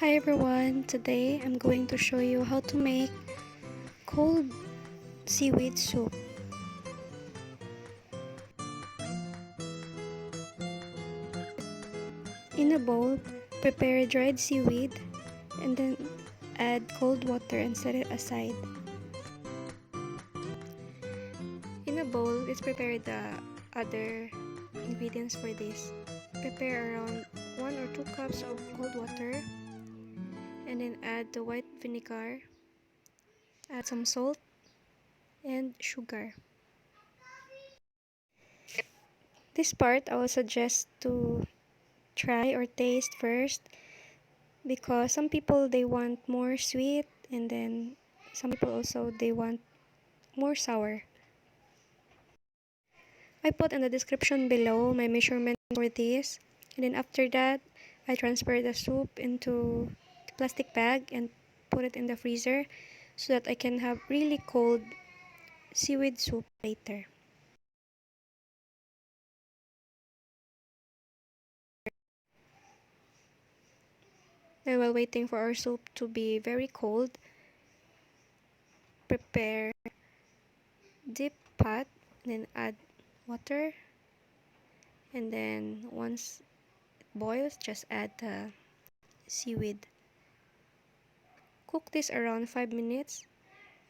Hi everyone, today I'm going to show you how to make cold seaweed soup. In a bowl, prepare dried seaweed and then add cold water and set it aside. In a bowl, let's prepare the other ingredients for this. Prepare around 1 or 2 cups of cold water and then add the white vinegar, add some salt and sugar. This part I will suggest to try or taste first because some people they want more sweet and then some people also they want more sour. I put in the description below my measurement for this, and then after that I transfer the soup into the plastic bag and put it in the freezer so that I can have really cold seaweed soup later. Then while waiting for our soup to be very cold, prepare deep pot, then add water, and then once it boils, just add the seaweed. Cook this around 5 minutes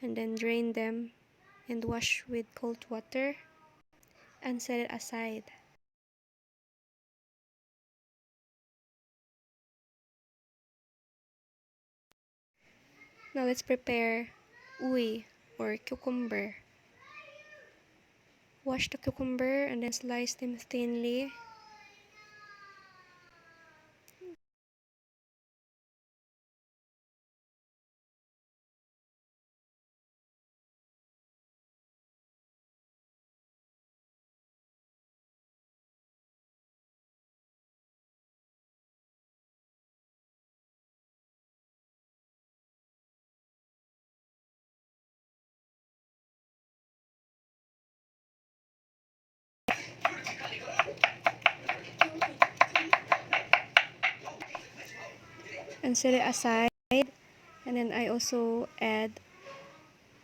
and then drain them and wash with cold water and set it aside. Now let's prepare uwi or cucumber. Wash the cucumber and then slice them thinly. And set it aside, and then I also add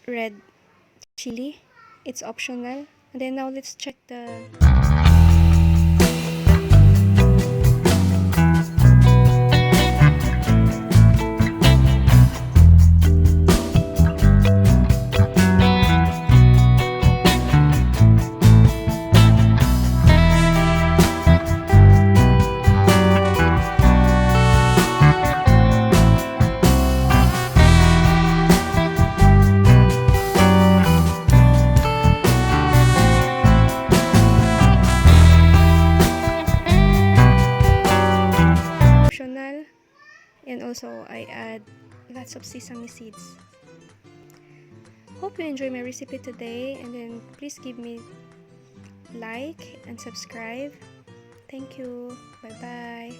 red chili. It's optional. And then now let's check the optional, and also I add lots of sesame seeds. Hope you enjoy my recipe today, and then please give me like and subscribe. Thank you. Bye bye.